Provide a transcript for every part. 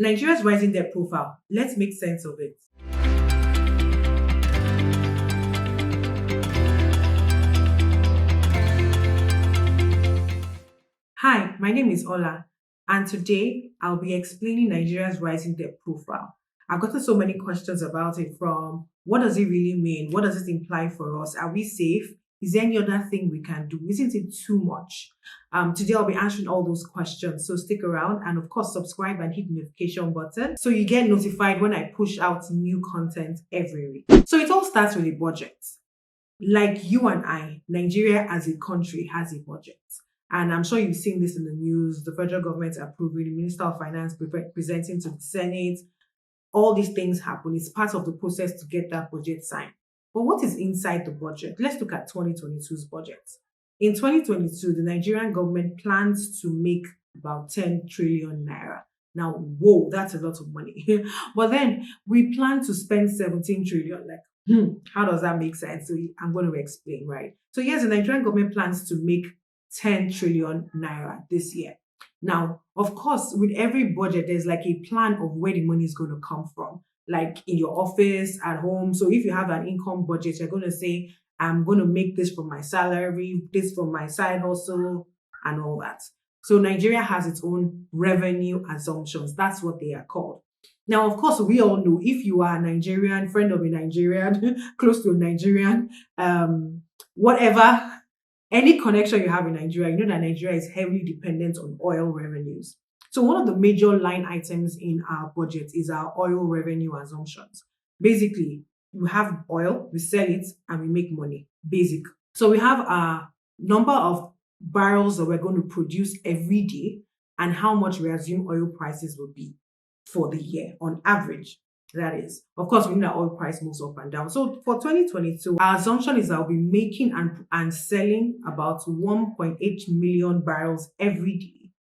Nigeria's rising debt profile. Let's make sense of it. Hi, my name is Ola, and today I'll be explaining Nigeria's rising debt profile. I've gotten so many questions about it, from what does it really mean? What does it imply for us? Are we safe? Is there any other thing we can do? Isn't it too much? Today I'll be answering all those questions. So stick around and of course subscribe and hit the notification button so you get notified when I push out new content every week. So it all starts with a budget. Like you and I, Nigeria as a country has a budget. And I'm sure you've seen this in the news. The federal government approving, the Minister of Finance presenting to the Senate. All these things happen. It's part of the process to get that budget signed. But what is inside the budget? Let's look at 2022's budget. In 2022, the Nigerian government plans to make about 10 trillion naira. Now, whoa, that's a lot of money. But then we plan to spend 17 trillion. How does that make sense? So I'm going to explain, right? So yes, the Nigerian government plans to make 10 trillion naira this year. Now, of course, with every budget, there's like a plan of where the money is going to come from, like in your office, at home. So if you have an income budget, you're going to say, I'm going to make this from my salary, this from my side hustle, and all that. So Nigeria has its own revenue assumptions. That's what they are called. Now, of course, we all know if you are a Nigerian, friend of a Nigerian, close to a Nigerian, whatever, any connection you have in Nigeria, you know that Nigeria is heavily dependent on oil revenues. So one of the major line items in our budget is our oil revenue assumptions. Basically, we have oil, we sell it, and we make money. Basic. So we have a number of barrels that we're going to produce every day and how much we assume oil prices will be for the year on average. That is, of course, we know that oil price moves up and down. So for 2022, our assumption is that we'll be making and selling about 1.8 million barrels every day,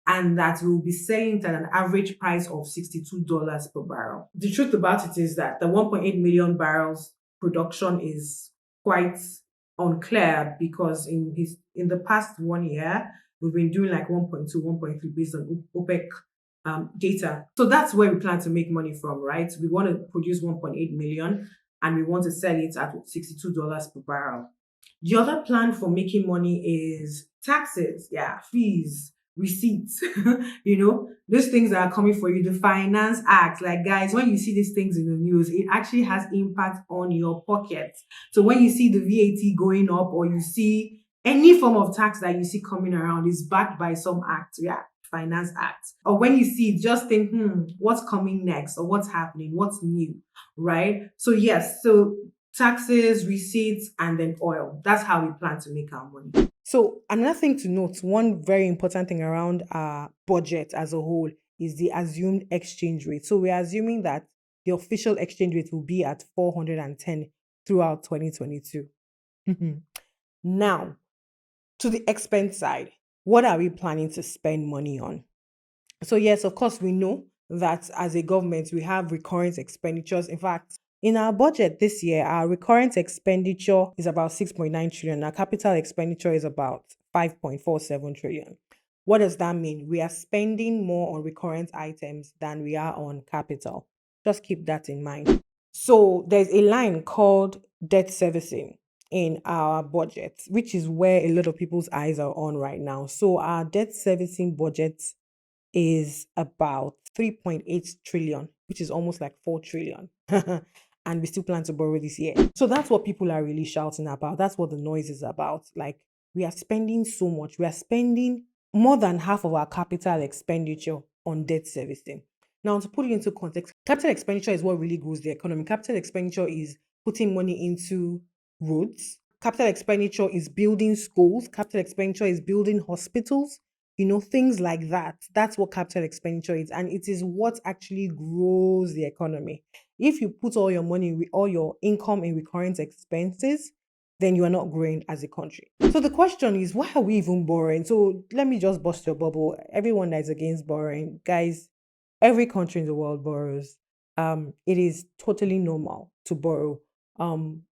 and that we'll be selling at an average price of $62 per barrel. The truth about it is that the 1.8 million barrels production is quite unclear because in the past 1 year, we've been doing like 1.2, 1.3 based on OPEC data. So that's where we plan to make money from, right? We want to produce 1.8 million and we want to sell it at $62 per barrel. The other plan for making money is taxes, fees, receipts, those things that are coming for you. The Finance Act, like guys, when you see these things in the news, it actually has impact on your pocket. So when you see the VAT going up or you see any form of tax that you see coming around is backed by some act, Finance Act. Or when you see it, just think, what's coming next or what's happening, what's new, right? So yes, so taxes, receipts, and then oil. That's how we plan to make our money. So another thing to note, one very important thing around our budget as a whole is the assumed exchange rate. So we're assuming that the official exchange rate will be at 410 throughout 2022. Now, to the expense side, what are we planning to spend money on? So yes, of course, we know that as a government, we have recurrent expenditures. In fact, in our budget this year, our recurrent expenditure is about 6.9 trillion. Our capital expenditure is about 5.47 trillion. What does that mean? We are spending more on recurrent items than we are on capital. Just keep that in mind. So there's a line called debt servicing in our budget, which is where a lot of people's eyes are on right now. So our debt servicing budget is about 3.8 trillion, which is almost like 4 trillion. And we still plan to borrow this year. So that's what people are really shouting about. That's what the noise is about. Like, we are spending so much. We are spending more than half of our capital expenditure on debt servicing. Now, to put it into context, capital expenditure is what really grows the economy. Capital expenditure is putting money into roads. Capital expenditure is building schools. Capital expenditure is building hospitals. Things like that. That's what capital expenditure is. And it is what actually grows the economy. If you put all your money, all your income in recurrent expenses, then you are not growing as a country. So the question is, why are we even borrowing? So let me just bust your bubble. Everyone that is against borrowing, guys, every country in the world borrows. It is totally normal to borrow.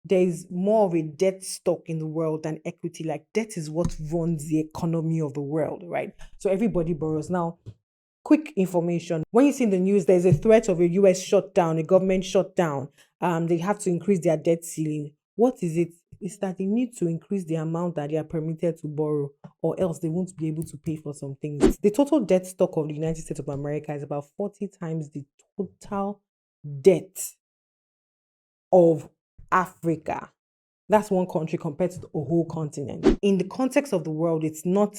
There is more of a debt stock in the world than equity. Like, debt is what runs the economy of the world, right? So everybody borrows. Now, quick information. When you see in the news, there's a threat of a US shutdown, a government shutdown. They have to increase their debt ceiling. What is it? It's that they need to increase the amount that they are permitted to borrow, or else they won't be able to pay for some things. The total debt stock of the United States of America is about 40 times the total debt of Africa. That's one country compared to the whole continent. In the context of the world, it's not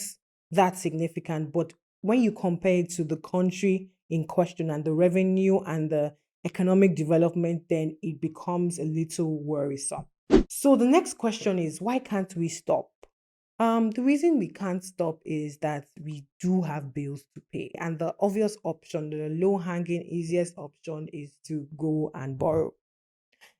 that significant, but when you compare it to the country in question and the revenue and the economic development, then it becomes a little worrisome. So the next question is, why can't we stop? The reason we can't stop is that we do have bills to pay, and the obvious option, the low-hanging, easiest option, is to go and borrow.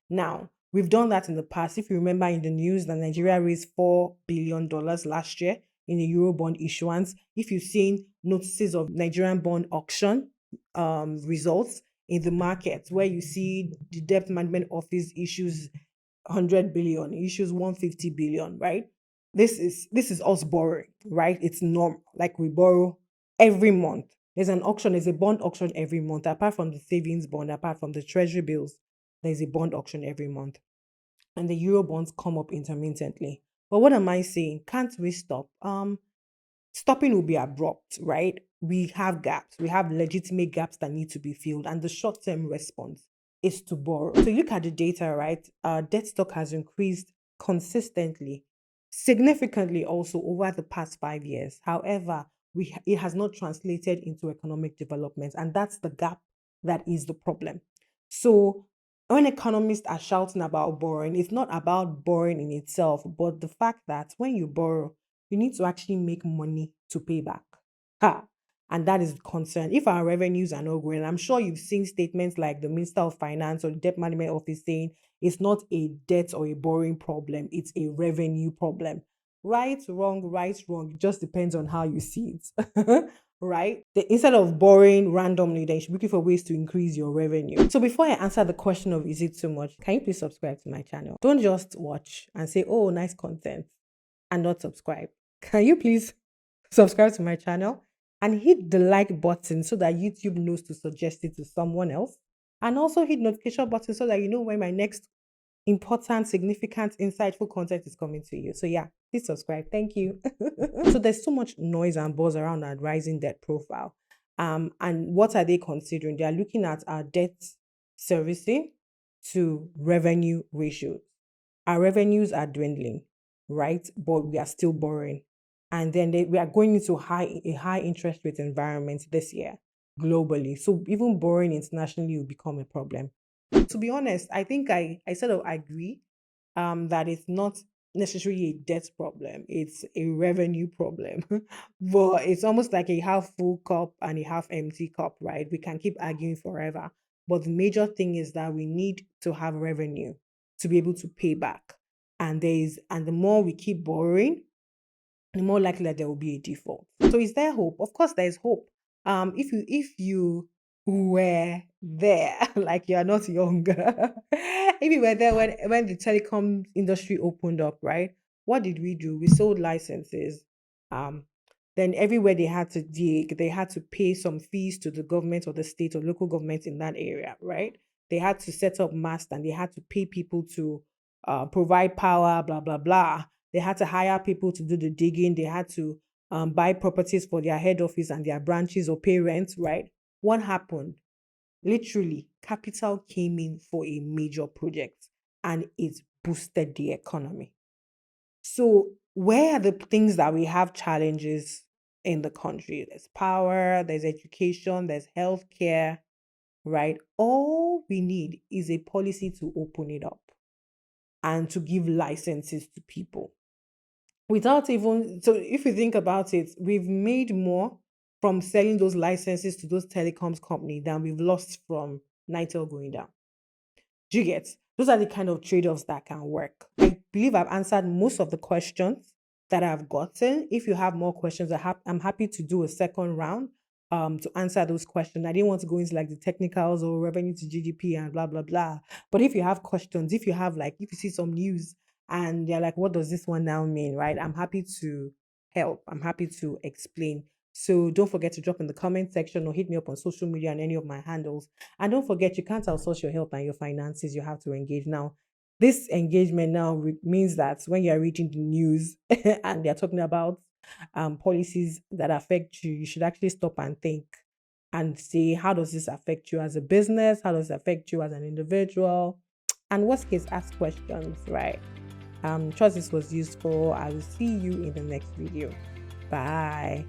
Now, we've done that in the past. If you remember in the news that Nigeria raised $4 billion last year in a Eurobond issuance. If you've seen notices of Nigerian bond auction results in the market, where you see the debt management office issues 100 billion, issues 150 billion, right? This is us borrowing, right? It's normal. Like we borrow every month. There's an auction, there's a bond auction every month, apart from the savings bond, apart from the treasury bills, there's a bond auction every month. And the euro bonds come up intermittently. But what am I saying? Can't we stop? Stopping will be abrupt, right? We have gaps. We have legitimate gaps that need to be filled. And the short term response is to borrow. So you look at the data, right? Our debt stock has increased consistently, significantly also over the past 5 years. However, it has not translated into economic development. And that's the gap that is the problem. So when economists are shouting about borrowing, it's not about borrowing in itself, but the fact that when you borrow, you need to actually make money to pay back. Ha! And that is the concern. If our revenues are not growing, I'm sure you've seen statements like the Minister of Finance or the Debt Management Office saying it's not a debt or a borrowing problem, it's a revenue problem. Right, wrong. It just depends on how you see it. Right? Instead of borrowing randomly, then you should be looking for ways to increase your revenue. So before I answer the question of is it too much, can you please subscribe to my channel? Don't just watch and say, oh, nice content, and not subscribe. Can you please subscribe to my channel and hit the like button so that YouTube knows to suggest it to someone else? And also hit notification button so that you know when my next important, significant, insightful content is coming to you. So yeah, please subscribe. Thank you. So there's so much noise and buzz around our rising debt profile. And what are they considering? They are looking at our debt servicing to revenue ratios. Our revenues are dwindling, right? But we are still borrowing. And then we are going into a high interest rate environment this year globally. So even borrowing internationally will become a problem. To be honest, I think I sort of agree that it's not necessarily a debt problem, it's a revenue problem. But it's almost like a half full cup and a half empty cup, right? We can keep arguing forever. But the major thing is that we need to have revenue to be able to pay back. And the more we keep borrowing, the more likely that there will be a default. So is there hope? Of course there is hope. If you were there, like you are not younger, if you were there when the telecom industry opened up, right? What did we do? We sold licenses. Um, then everywhere they had to dig, they had to pay some fees to the government or the state or local government in that area, right? They had to set up masts and they had to pay people to provide power, blah blah blah. They had to hire people to do the digging. They had to buy properties for their head office and their branches or pay rent, right? What happened? Literally, capital came in for a major project and it boosted the economy. So, where are the things that we have challenges in the country? There's power, there's education, there's healthcare, right? All we need is a policy to open it up and to give licenses to people without even. So if you think about it, we've made more from selling those licenses to those telecoms company than we've lost from Nitel going down. Do you get? Those are the kind of trade-offs that can work. I believe I've answered most of the questions that I've gotten. If you have more questions, I'm happy to do a second round to answer those questions. I didn't want to go into like the technicals or revenue to GDP and blah blah blah. But if you have questions, if you see some news and they're like, what does this one now mean? Right? I'm happy to help. I'm happy to explain. So don't forget to drop in the comment section or hit me up on social media and any of my handles. And don't forget, you can't outsource your health and your finances. You have to engage now. This engagement now means that when you are reading the news and they're talking about policies that affect you, you should actually stop and think and say, how does this affect you as a business? How does it affect you as an individual? And worst case, ask questions, right? Trust this was useful. I will see you in the next video. Bye.